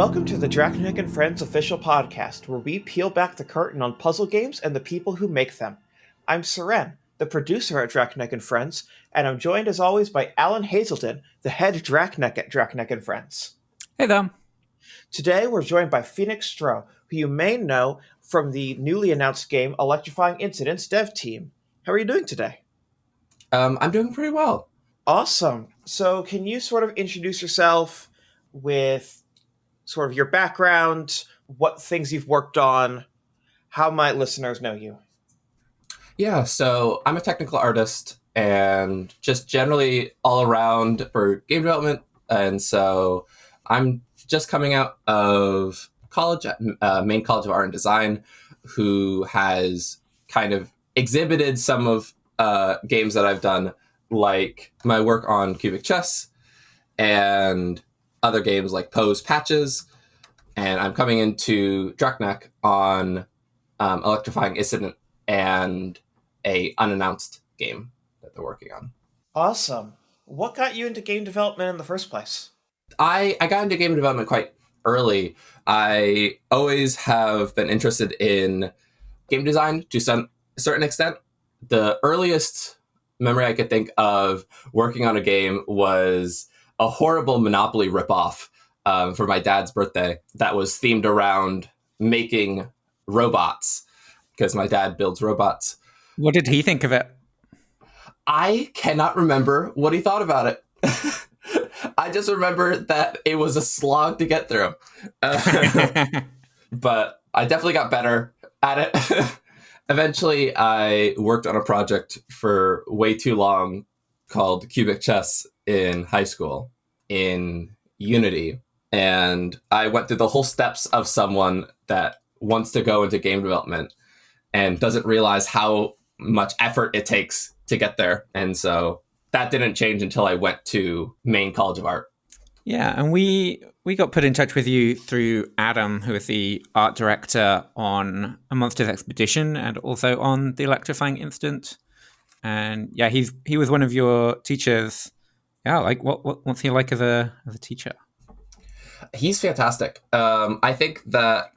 Welcome to the Draconic and Friends official podcast, where we peel back the curtain on puzzle games and the people who make them. I'm Syrenne, the producer at Draconic and Friends, and I'm joined as always by Alan Hazelton, the head Draconic at Draconic and Friends. Hey there. Today we're joined by Phoenix Stroh, who you may know from the newly announced game Electrifying Incident's dev team. How are you doing today? I'm doing pretty well. Awesome. So can you sort of introduce yourself with sort of your background, what things you've worked on? How might listeners know you? Yeah, so I'm a technical artist and just generally all around for game development. And so I'm just coming out of college at Maine College of Art and Design, who has kind of exhibited some of games that I've done, like my work on Cubic Chess and other games like Pose Patches. And I'm coming into Draconic on Electrifying Incident and a unannounced game that they're working on. Awesome. What got you into game development in the first place? I got into game development quite early. I always have been interested in game design to some certain extent. The earliest memory I could think of working on a game was a horrible Monopoly ripoff for my dad's birthday that was themed around making robots, because my dad builds robots. What did he think of it? I cannot remember what he thought about it. I just remember that it was a slog to get through. But I definitely got better at it. Eventually, I worked on a project for way too long called Cubic Chess in high school in Unity. And I went through the whole steps of someone that wants to go into game development and doesn't realize how much effort it takes to get there. And so that didn't change until I went to Maine College of Art. Yeah, and we got put in touch with you through Adam, who is the art director on A Monster's Expedition and also on the Electrifying Incident. And yeah, he was one of your teachers. Yeah, like what's he like as a teacher? He's fantastic. I think that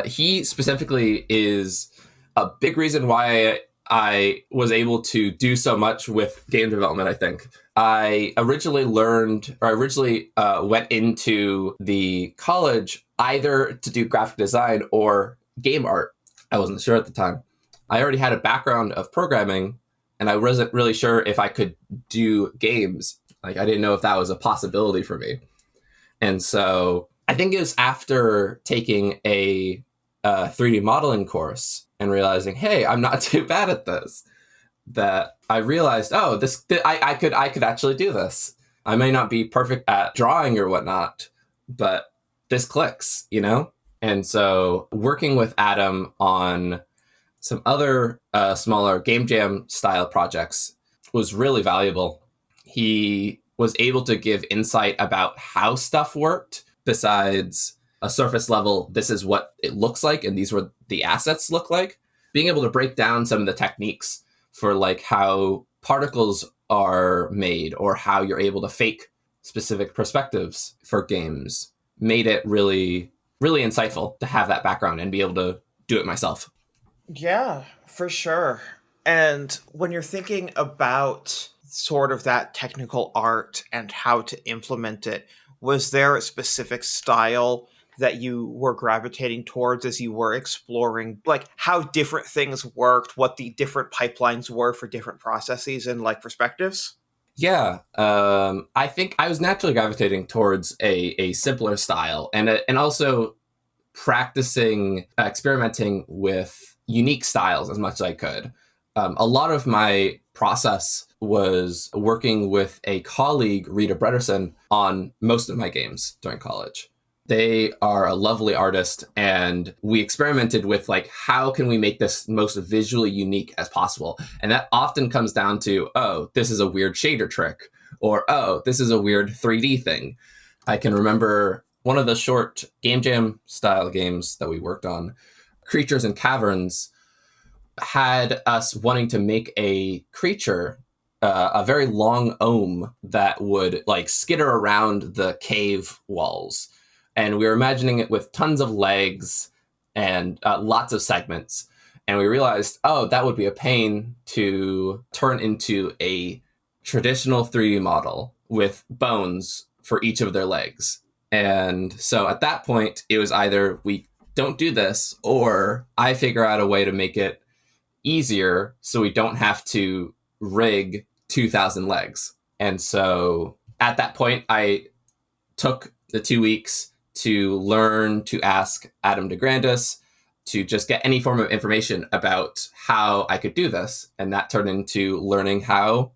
he specifically is a big reason why I was able to do so much with game development, I think. I originally went into the college either to do graphic design or game art. I wasn't sure at the time. I already had a background of programming, and I wasn't really sure if I could do games. Like, I didn't know if that was a possibility for me. And so I think it was after taking a 3D modeling course and realizing, hey, I'm not too bad at this, that I realized, I could actually do this. I may not be perfect at drawing or whatnot, but this clicks, you know? And so working with Adam on some other smaller game jam style projects was really valuable. He was able to give insight about how stuff worked besides a surface level, this is what it looks like, and these were the assets look like. Being able to break down some of the techniques for like how particles are made or how you're able to fake specific perspectives for games made it really, really insightful to have that background and be able to do it myself. Yeah, for sure. And when you're thinking about sort of that technical art and how to implement it, was there a specific style that you were gravitating towards as you were exploring, like how different things worked, what the different pipelines were for different processes and like perspectives? Yeah, I think I was naturally gravitating towards a simpler style and also practicing, experimenting with unique styles as much as I could. A lot of my process was working with a colleague, Rita Brederson, on most of my games during college. They are a lovely artist, and we experimented with like, how can we make this most visually unique as possible? And that often comes down to, oh, this is a weird shader trick, or, oh, this is a weird 3D thing. I can remember one of the short game jam style games that we worked on, Creatures and Caverns, had us wanting to make a creature, a very long ohm that would like skitter around the cave walls. And we were imagining it with tons of legs and lots of segments. And we realized, oh, that would be a pain to turn into a traditional 3D model with bones for each of their legs. And so at that point, it was either we don't do this, or I figure out a way to make it easier so we don't have to rig 2,000 legs. And so at that point, I took the 2 weeks to learn to ask Adam DeGrandis to just get any form of information about how I could do this. And that turned into learning how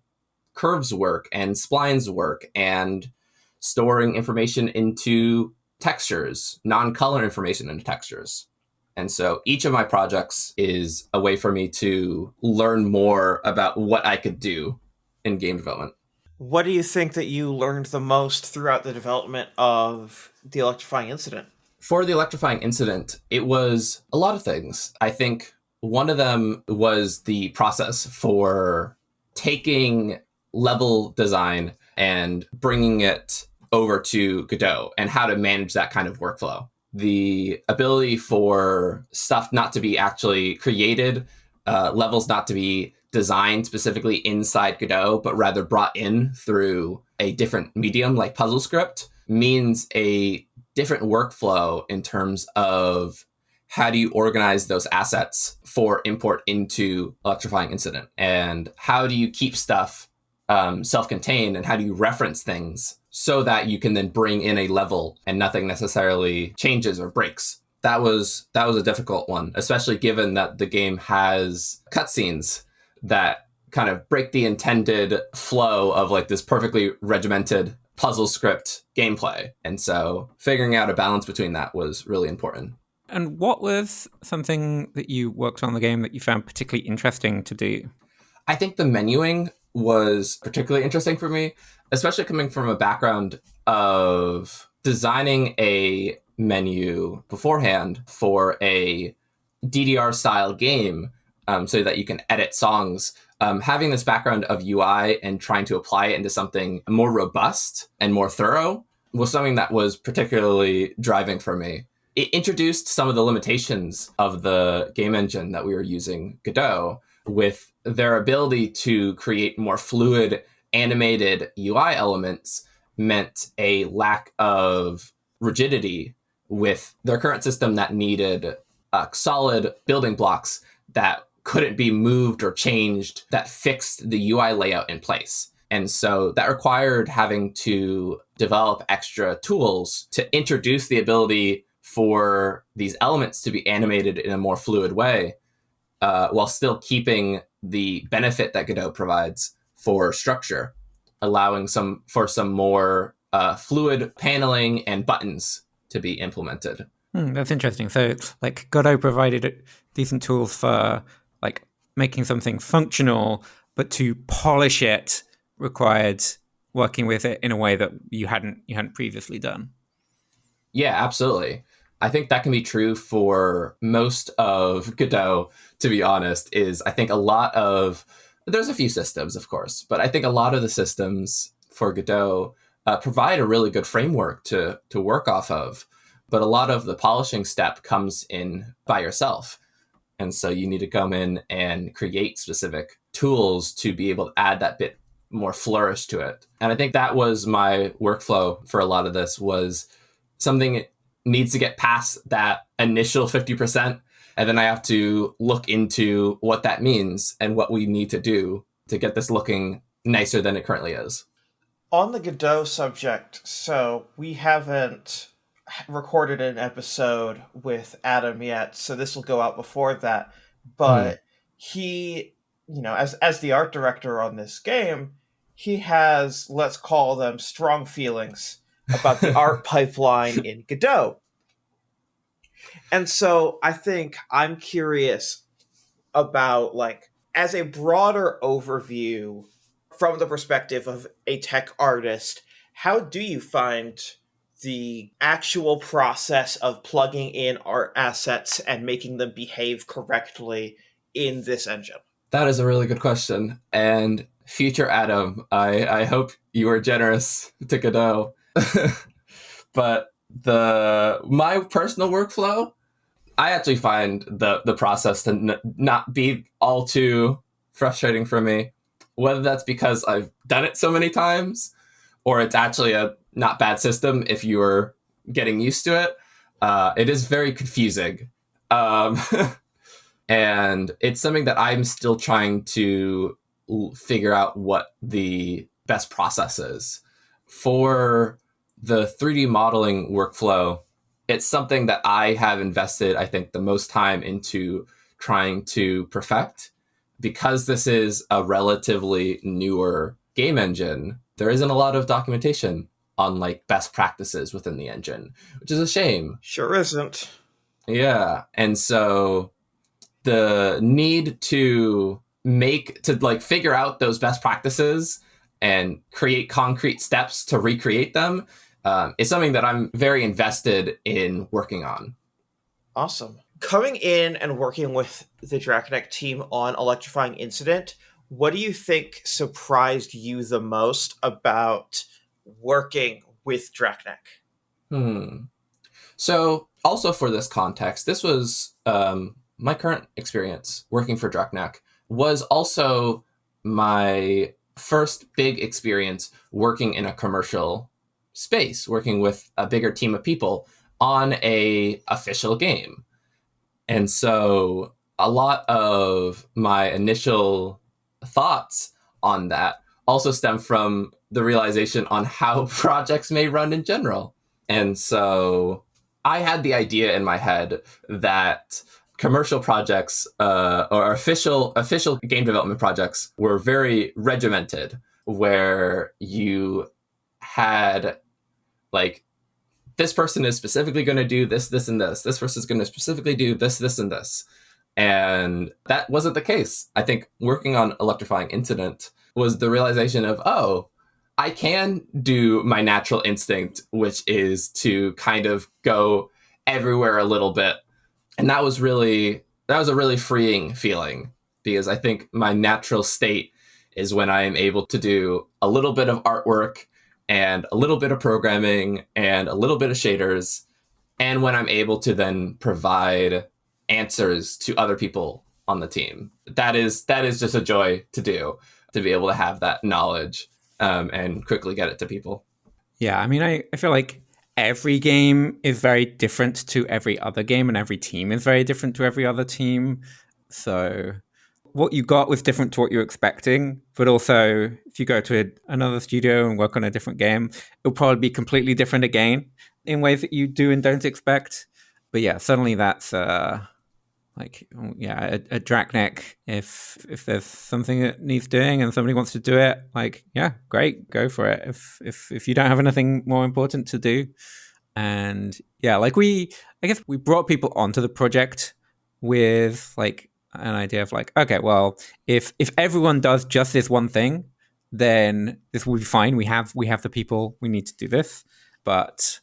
curves work and splines work and storing information into textures, non-color information into textures. And so each of my projects is a way for me to learn more about what I could do in game development. What do you think that you learned the most throughout the development of the Electrifying Incident? For the Electrifying Incident, it was a lot of things. I think one of them was the process for taking level design and bringing it over to Godot and how to manage that kind of workflow. The ability for stuff not to be actually created, levels not to be designed specifically inside Godot, but rather brought in through a different medium like PuzzleScript, means a different workflow in terms of how do you organize those assets for import into Electrifying Incident, and how do you keep stuff self-contained, and how do you reference things so that you can then bring in a level and nothing necessarily changes or breaks. That was a difficult one, especially given that the game has cutscenes that kind of break the intended flow of like this perfectly regimented puzzle script gameplay. And so figuring out a balance between that was really important. And what was something that you worked on in the game that you found particularly interesting to do? I think the menuing was particularly interesting for me, especially coming from a background of designing a menu beforehand for a DDR style game, so that you can edit songs. Having this background of UI and trying to apply it into something more robust and more thorough was something that was particularly driving for me. It introduced some of the limitations of the game engine that we were using, Godot, with their ability to create more fluid animated UI elements meant a lack of rigidity with their current system that needed solid building blocks that couldn't be moved or changed, that fixed the UI layout in place. And so that required having to develop extra tools to introduce the ability for these elements to be animated in a more fluid way, while still keeping the benefit that Godot provides for structure, allowing for some more fluid paneling and buttons to be implemented. That's interesting. So like Godot provided decent tools for like making something functional, but to polish it required working with it in a way that you hadn't previously done. Yeah, absolutely. I think that can be true for most of Godot, to be honest. I think there's a few systems, of course, but I think a lot of the systems for Godot provide a really good framework to work off of. But a lot of the polishing step comes in by yourself. And so you need to come in and create specific tools to be able to add that bit more flourish to it. And I think that was my workflow for a lot of this, was something needs to get past that initial 50%. And then I have to look into what that means and what we need to do to get this looking nicer than it currently is. On the Godot subject, so we haven't recorded an episode with Adam yet, so this will go out before that. But he, as the art director on this game, he has, let's call them, strong feelings about the art pipeline in Godot. And so I think I'm curious about, like, as a broader overview from the perspective of a tech artist, how do you find the actual process of plugging in art assets and making them behave correctly in this engine? That is a really good question. And future Adam, I hope you were generous to Godot. But My personal workflow, I actually find the process to not be all too frustrating for me, whether that's because I've done it so many times or it's actually a not bad system if you're getting used to it. It is very confusing. Um, and it's something that I'm still trying to figure out what the best process is. For the 3D modeling workflow, it's something that I have invested, I think, the most time into trying to perfect. Because this is a relatively newer game engine, there isn't a lot of documentation on like best practices within the engine, which is a shame. Sure isn't. Yeah. And so the need to figure out those best practices and create concrete steps to recreate them is something that I'm very invested in working on. Awesome. Coming in and working with the Draconeck team on Electrifying Incident, what do you think surprised you the most about working with Draconeck? So also for this context, this was my current experience working for Draconeck was also my first big experience working in a commercial space, working with a bigger team of people on a official game. And so a lot of my initial thoughts on that also stem from the realization on how projects may run in general. And so I had the idea in my head that commercial projects or official game development projects were very regimented, where you had like this person is specifically going to do this, this, and this. This person is going to specifically do this, this, and this. And that wasn't the case. I think working on Electrifying Incident was the realization of, oh, I can do my natural instinct, which is to kind of go everywhere a little bit. And that was a really freeing feeling, because I think my natural state is when I am able to do a little bit of artwork and a little bit of programming and a little bit of shaders, and when I'm able to then provide answers to other people on the team. That is just a joy to do, to be able to have that knowledge and quickly get it to people. Yeah, I mean, I feel like every game is very different to every other game, and every team is very different to every other team. So what you got was different to what you're expecting, but also if you go to another studio and work on a different game, it'll probably be completely different again in ways that you do and don't expect. But yeah, suddenly that's a Draconeck, if there's something that needs doing and somebody wants to do it, like, yeah, great, go for it. If you don't have anything more important to do. And yeah, like I guess we brought people onto the project with like an idea of like, okay, well, if everyone does just this one thing, then this will be fine. We have the people, we need to do this. But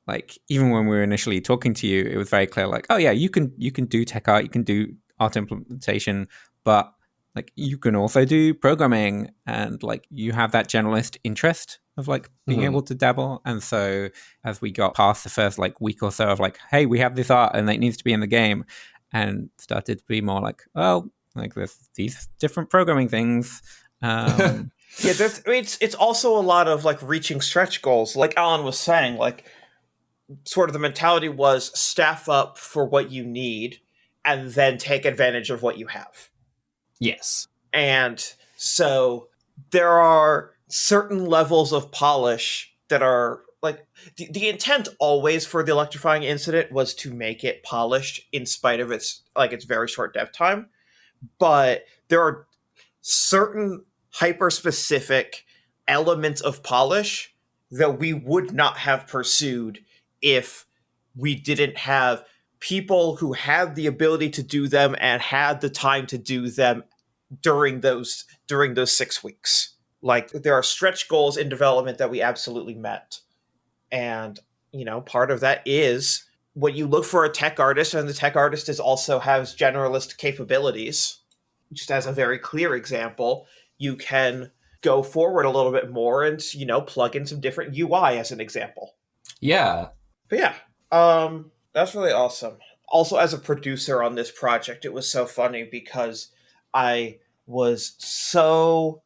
like, even when we were initially talking to you, it was very clear, like, oh yeah, you can do tech art, you can do art implementation, but like you can also do programming, and like you have that generalist interest of like being able to dabble. And so as we got past the first like week or so of like, hey, we have this art and it needs to be in the game, and started to be more like, well, like there's these different programming things. Yeah, it's also a lot of like reaching stretch goals. Like Alan was saying, like sort of the mentality was staff up for what you need and then take advantage of what you have. Yes. And so there are certain levels of polish that are like the intent always for the Electrifying Incident was to make it polished in spite of its very short dev time. But there are certain hyper specific elements of polish that we would not have pursued if we didn't have people who had the ability to do them and had the time to do them during those 6 weeks. Like, there are stretch goals in development that we absolutely met. And, part of that is when you look for a tech artist, and the tech artist also has generalist capabilities. Just as a very clear example, you can go forward a little bit more and, plug in some different UI as an example. Yeah. But yeah, that's really awesome. Also, as a producer on this project, it was so funny because I was so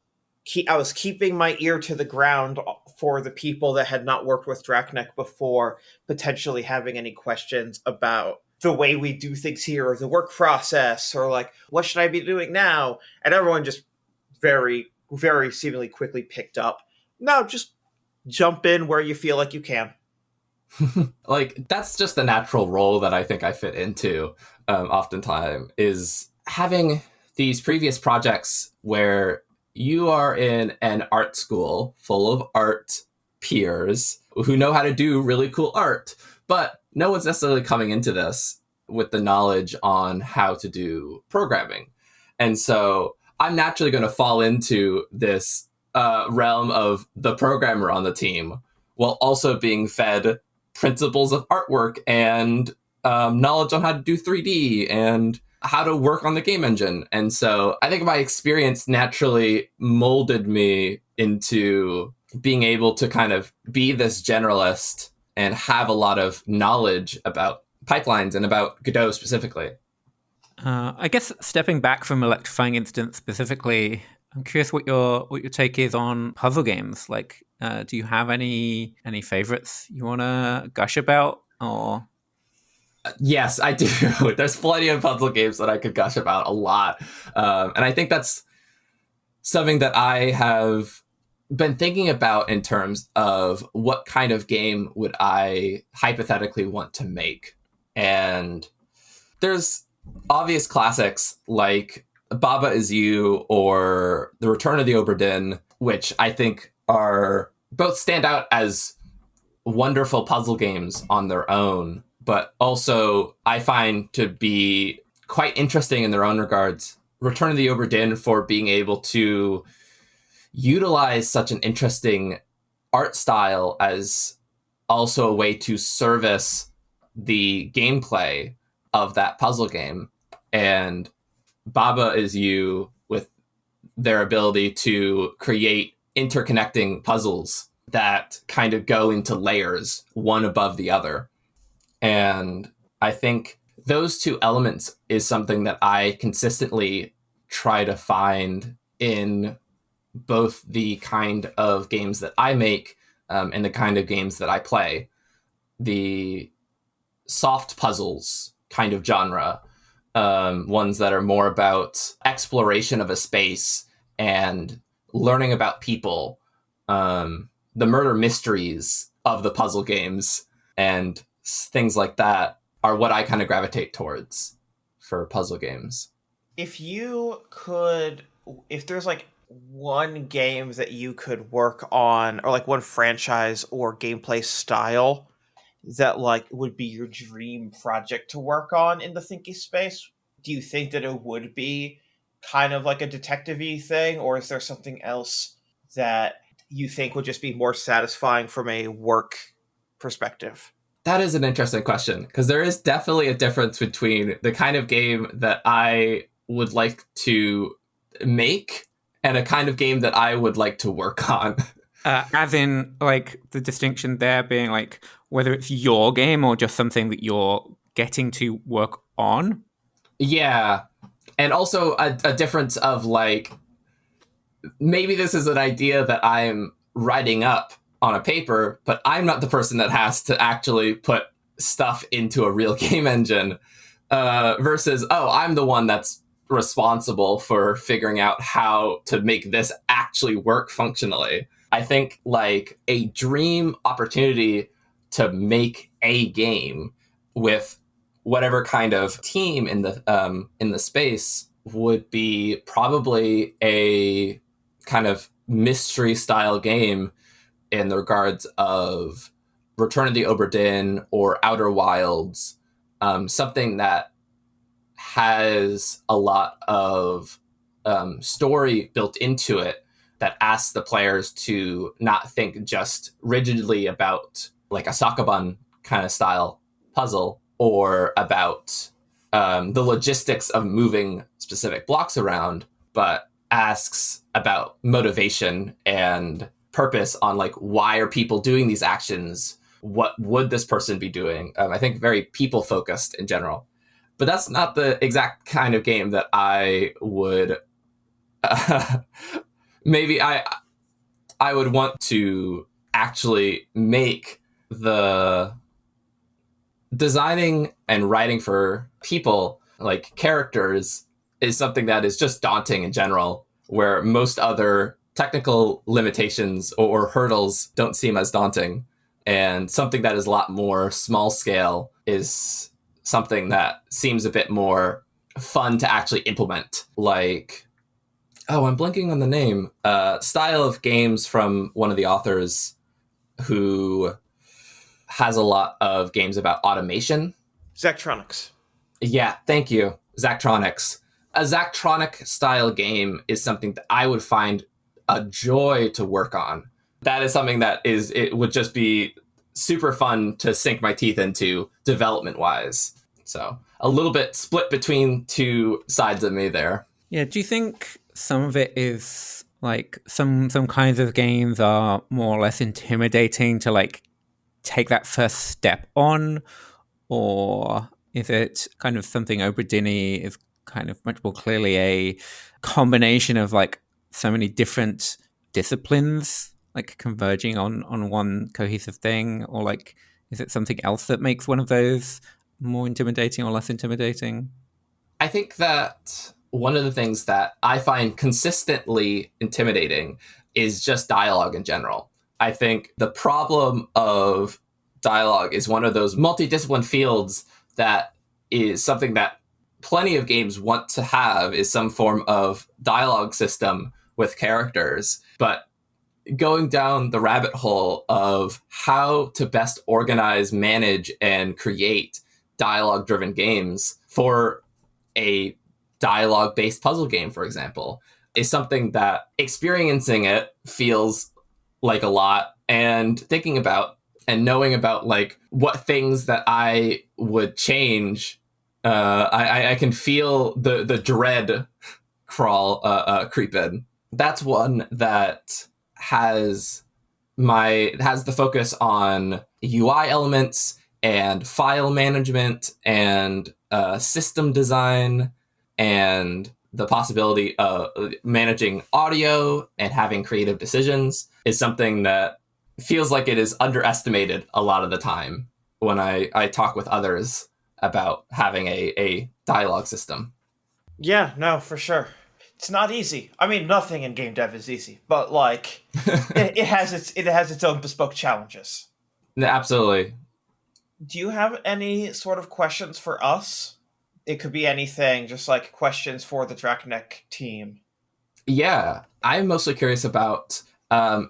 I was keeping my ear to the ground for the people that had not worked with Draknek before, potentially having any questions about the way we do things here, or the work process, or like what should I be doing now, and everyone just very seemingly quickly picked up. No, just jump in where you feel like you can. Like, that's just the natural role that I think I fit into, oftentimes, is having these previous projects where you are in an art school full of art peers who know how to do really cool art, but no one's necessarily coming into this with the knowledge on how to do programming. And so I'm naturally going to fall into this realm of the programmer on the team while also being fed principles of artwork and knowledge on how to do 3D and how to work on the game engine. And so I think my experience naturally molded me into being able to kind of be this generalist and have a lot of knowledge about pipelines and about Godot specifically. I guess stepping back from Electrifying Incident specifically, I'm curious what your take is on puzzle games. Like, do you have any favorites you want to gush about? Or Yes, I do. There's plenty of puzzle games that I could gush about a lot, and I think that's something that I have been thinking about in terms of what kind of game would I hypothetically want to make. And there's obvious classics like Baba Is You or The Return of the Obra Dinn, which I think are both stand out as wonderful puzzle games on their own, but also I find to be quite interesting in their own regards. Return of the Obra Dinn for being able to utilize such an interesting art style as also a way to service the gameplay of that puzzle game. And Baba Is You with their ability to create interconnecting puzzles that kind of go into layers, one above the other. And I think those two elements is something that I consistently try to find in both the kind of games that I make and the kind of games that I play. The soft puzzles kind of genre, ones that are more about exploration of a space and learning about people, the murder mysteries of the puzzle games and things like that are what I kind of gravitate towards for puzzle games. If you could, if there's like one game that you could work on, or like one franchise or gameplay style that like would be your dream project to work on in the thinky space, do you think that it would be kind of like a detective-y thing, or is there something else that you think would just be more satisfying from a work perspective? That is an interesting question, because there is definitely a difference between the kind of game that I would like to make and a kind of game that I would like to work on. as in, like, the distinction there being like whether it's your game or just something that you're getting to work on. Yeah. And also a difference of like, maybe this is an idea that I'm writing up on a paper, but I'm not the person that has to actually put stuff into a real game engine, versus, oh, I'm the one that's responsible for figuring out how to make this actually work functionally. I think like a dream opportunity to make a game with whatever kind of team in the space would be probably a kind of mystery style game in the regards of Return of the Obra Dinn or Outer Wilds, something that has a lot of story built into it that asks the players to not think just rigidly about like a Sakaban kind of style puzzle or about the logistics of moving specific blocks around, but asks about motivation and purpose on like, why are people doing these actions? what would this person be doing. I think very people focused in general. But that's not the exact kind of game that I would maybe I would want to actually make. The designing and writing for people, like characters, is something that is just daunting in general, where most other technical limitations or hurdles don't seem as daunting. And something that is a lot more small scale is something that seems a bit more fun to actually implement. Like, oh, I'm blanking on the name. Style of games from one of the authors who has a lot of games about automation. Zachtronics. Yeah, thank you. Zachtronics. A Zachtronic style game is something that I would find a joy to work on. That is something that it would just be super fun to sink my teeth into development wise. So a little bit split between two sides of me there. Yeah, do you think some of it is like some kinds of games are more or less intimidating to like take that first step on, or is it kind of something Oberdini is kind of much more clearly a combination of like so many different disciplines like converging on one cohesive thing, or like is it something else that makes one of those more intimidating or less intimidating? I think that one of the things that I find consistently intimidating is just dialogue in general. I think the problem of dialogue is one of those multidiscipline fields that is something that plenty of games want to have, is some form of dialogue system with characters. But going down the rabbit hole of how to best organize, manage, and create dialogue-driven games for a dialogue-based puzzle game, for example, is something that experiencing it feels like a lot, and thinking about and knowing about like what things that I would change, I can feel the dread creep in. That's one that has the focus on UI elements and file management and system design, and the possibility of managing audio and having creative decisions is something that feels like it is underestimated a lot of the time when I talk with others about having a dialogue system. Yeah, no, for sure. It's not easy. I mean, nothing in game dev is easy, but like it has its own bespoke challenges. Absolutely. Do you have any sort of questions for us? It could be anything, just like questions for the Drakneck team. Yeah, I'm mostly curious about.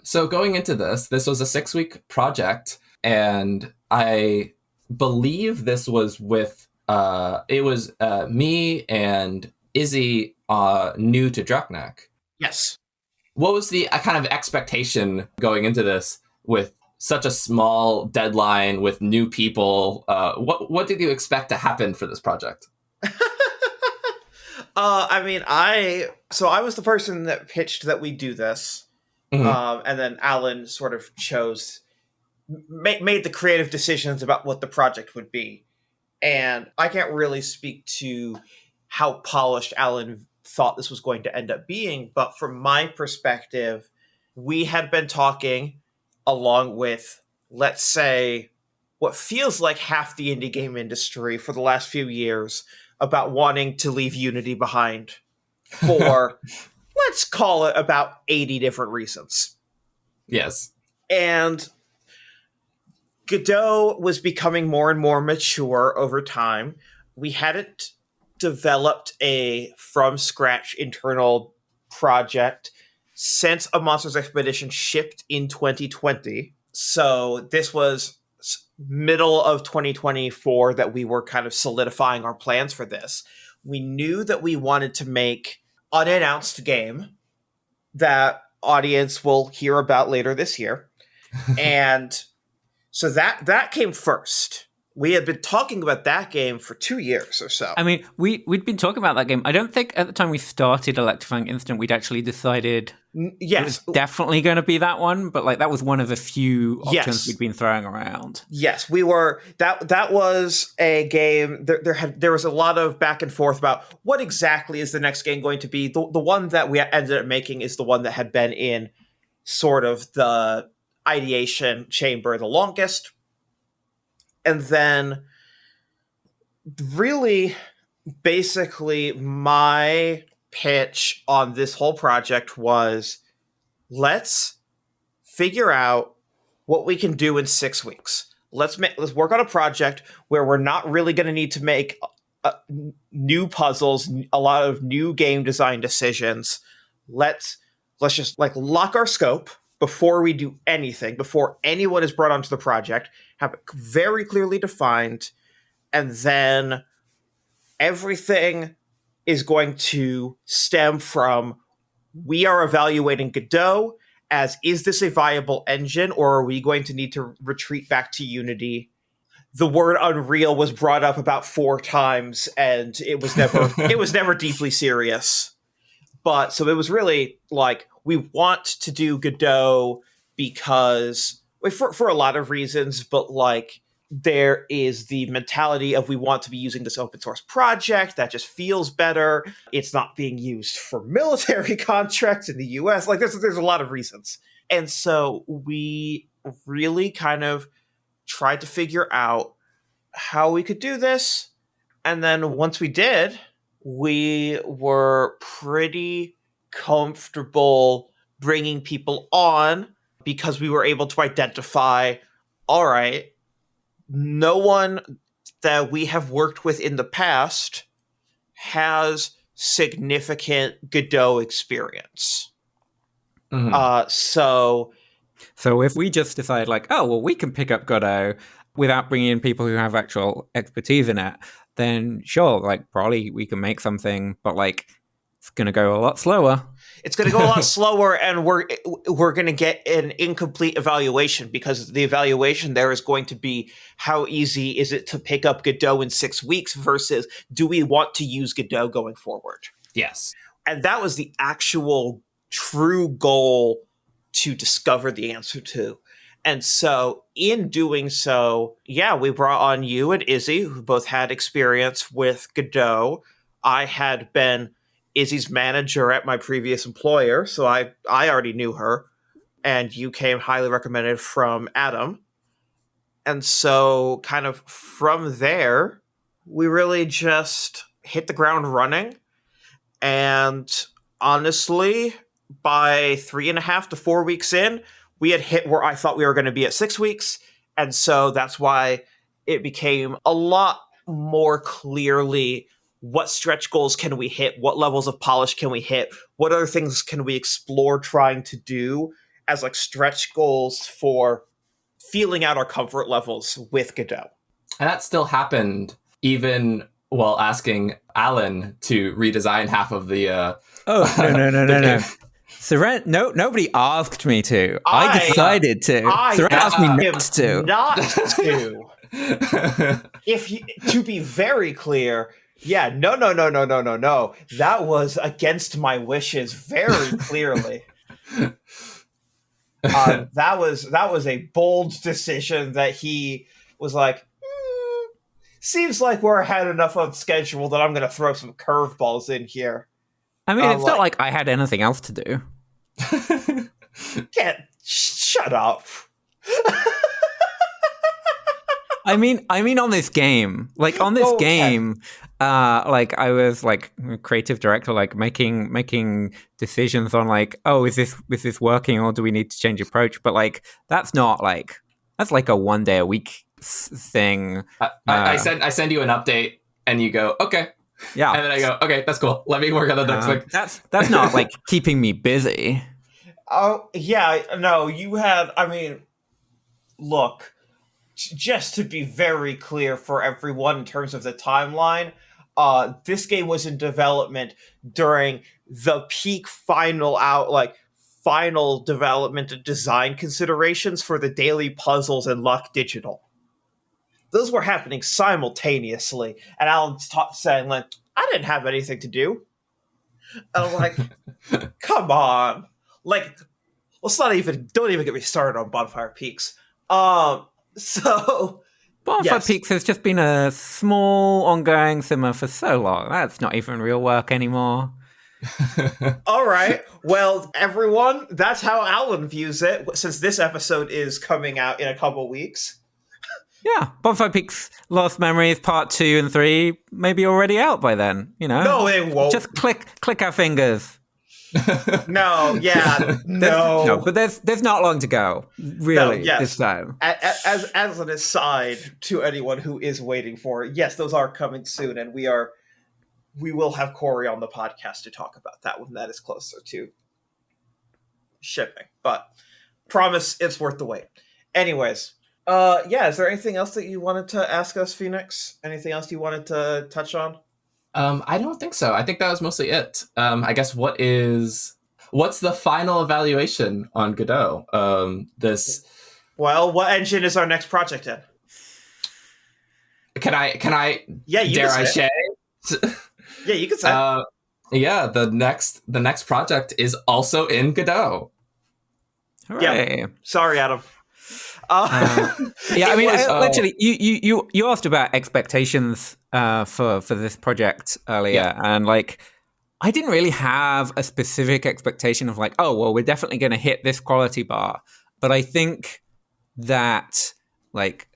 So going into this was a 6-week project, and I believe this was with it was me and Izzy, new to Drakneck. Yes. What was the kind of expectation going into this with such a small deadline with new people? What did you expect to happen for this project? I mean, I was the person that pitched that we do this, and then Alan sort of made the creative decisions about what the project would be. And I can't really speak to how polished Alan thought this was going to end up being, but from my perspective, we had been talking along with, let's say, what feels like half the indie game industry for the last few years about wanting to leave Unity behind for, let's call it, about 80 different reasons. Yes. And Godot was becoming more and more mature over time. We hadn't developed a from-scratch internal project since A Monster's Expedition shipped in 2020. So this was middle of 2024 that we were kind of solidifying our plans for this. We knew that we wanted to make an unannounced game that audience will hear about later this year. And so that came first. We had been talking about that game for 2 years or so. I mean, we'd been talking about that game. I don't think at the time we started Electrifying Incident, we'd actually decided Yes. it was definitely going to be that one, but like that was one of the few options Yes. we'd been throwing around. Yes, we were. That was a game. There was a lot of back and forth about what exactly is the next game going to be. The one that we ended up making is the one that had been in sort of the ideation chamber the longest. And then really, basically, my pitch on this whole project was, let's figure out what we can do in 6 weeks. Let's work on a project where we're not really going to need to make new puzzles, a lot of new game design decisions. Let's just like lock our scope before we do anything, before anyone is brought onto the project, have it very clearly defined, and then everything is going to stem from, we are evaluating Godot as, is this a viable engine, or are we going to need to retreat back to Unity? The word Unreal was brought up about 4 times, and it was never deeply serious. But so it was really like, we want to do Godot because, for a lot of reasons, but like, there is the mentality of, we want to be using this open source project that just feels better. It's not being used for military contracts in the US. Like, there's a lot of reasons. And so we really kind of tried to figure out how we could do this. And then once we did, we were pretty comfortable bringing people on because we were able to identify, all right, no one that we have worked with in the past has significant Godot experience. Mhm. So if we just decide like, oh, well, we can pick up Godot without bringing in people who have actual expertise in it, then sure, like probably we can make something, but like it's going to go a lot slower. It's going to go a lot slower, and we're going to get an incomplete evaluation, because the evaluation there is going to be, how easy is it to pick up Godot in 6 weeks versus, do we want to use Godot going forward? Yes. And that was the actual true goal to discover the answer to. And so in doing so, yeah, we brought on you and Izzy, who both had experience with Godot. I had been Izzy's manager at my previous employer, so I already knew her. And you came highly recommended from Adam. And so kind of from there, we really just hit the ground running. And honestly, by 3.5 to 4 weeks in, we had hit where I thought we were going to be at 6 weeks. And so that's why it became a lot more clearly, what stretch goals can we hit? What levels of polish can we hit? What other things can we explore trying to do as like stretch goals for feeling out our comfort levels with Godot? And that still happened even while asking Alan to redesign half of the No. Syrenne, nobody asked me to. I decided to. Syrenne asked me not to. Not to. To be very clear, yeah, no. That was against my wishes very clearly. That was a bold decision that he was like, seems like we're ahead enough on schedule that I'm going to throw some curveballs in here. I mean, it's not like I had anything else to do. Shut up. I mean, on this game, like I was like creative director, like making decisions on like, oh, is this working, or do we need to change approach? But like, that's like a 1 day a week thing. I send you an update, and you go, okay. Yeah. And then I go, okay, that's cool. Let me work on the next thing. That's not like keeping me busy. Oh, yeah, no, you had, I mean, look, just to be very clear for everyone in terms of the timeline, this game was in development during the peak final development and design considerations for the daily puzzles and Luck Digital. those were happening simultaneously. And Alan's saying, like, I didn't have anything to do. And I'm like, come on. Like, don't even get me started on Bonfire Peaks. So Bonfire yes. Peaks has just been a small ongoing simmer for so long. That's not even real work anymore. All right. Well, everyone, that's how Alan views it, since this episode is coming out in a couple weeks. Yeah, Bonfire Peaks Lost Memories Part 2 and 3 may be already out by then, you know? No, it won't. Just click our fingers. No, yeah, no. But there's not long to go, really, this time. As an aside to anyone who is waiting for it, yes, those are coming soon, and we will have Corey on the podcast to talk about that when that is closer to shipping. But promise it's worth the wait. Anyways, is there anything else that you wanted to ask us, Phoenix? Anything else you wanted to touch on? I don't think so. I think that was mostly it. I guess what's the final evaluation on Godot? Well, what engine is our next project in? Can I? Yeah, you dare can I say say? Yeah, you can say. Yeah, the next project is also in Godot. Hooray. Yeah. Sorry, Adam. Yeah, I mean, literally, you asked about expectations for this project earlier, and like, I didn't really have a specific expectation of like, oh, well, we're definitely going to hit this quality bar, but I think that like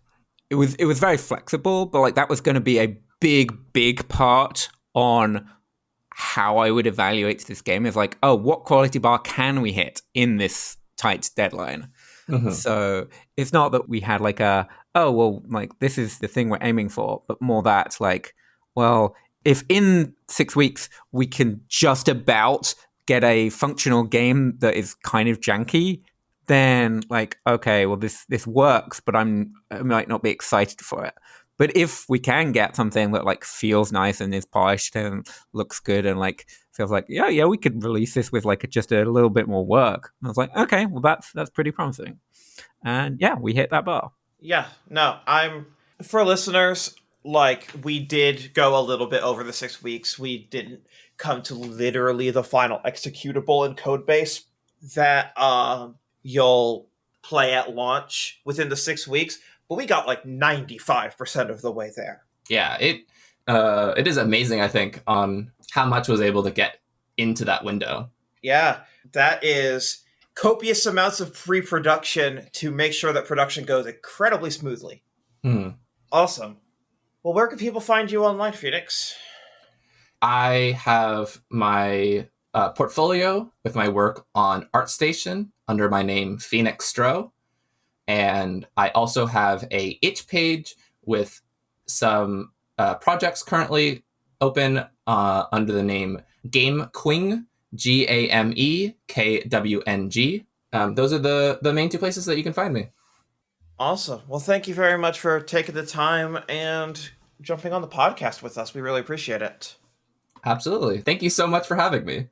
it was very flexible, but like that was going to be a big part on how I would evaluate this game. Is like, oh, what quality bar can we hit in this tight deadline? Mm-hmm. So it's not that we had like this is the thing we're aiming for, but more that like, well, if in 6 weeks we can just about get a functional game that is kind of janky, then like, okay, well this works, but I might not be excited for it. But if we can get something that like feels nice and is polished and looks good and like feels like we could release this with like just a little bit more work. And I was like, okay, well that's pretty promising. And yeah, we hit that bar. Yeah, no, for listeners, like we did go a little bit over the 6 weeks. We didn't come to literally the final executable in codebase that you'll play at launch within the 6 weeks. But we got like 95% of the way there. Yeah, it is amazing, I think, on how much was able to get into that window. Yeah, that is copious amounts of pre-production to make sure that production goes incredibly smoothly. Awesome. Well, where can people find you online, Phoenix? I have my portfolio with my work on ArtStation under my name Phoenix Stroh. And I also have a itch page with some projects currently open under the name GameQuing, GameKWng. Those are the main two places that you can find me. Awesome. Well, thank you very much for taking the time and jumping on the podcast with us. We really appreciate it. Absolutely. Thank you so much for having me.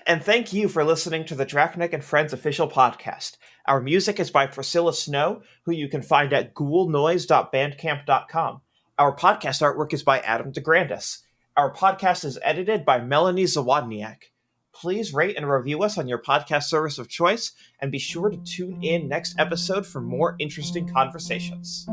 And thank you for listening to the Drachnik and Friends official podcast. Our music is by Priscilla Snow, who you can find at ghoulnoise.bandcamp.com. Our podcast artwork is by Adam DeGrandis. Our podcast is edited by Melanie Zawodniak. Please rate and review us on your podcast service of choice, and be sure to tune in next episode for more interesting conversations.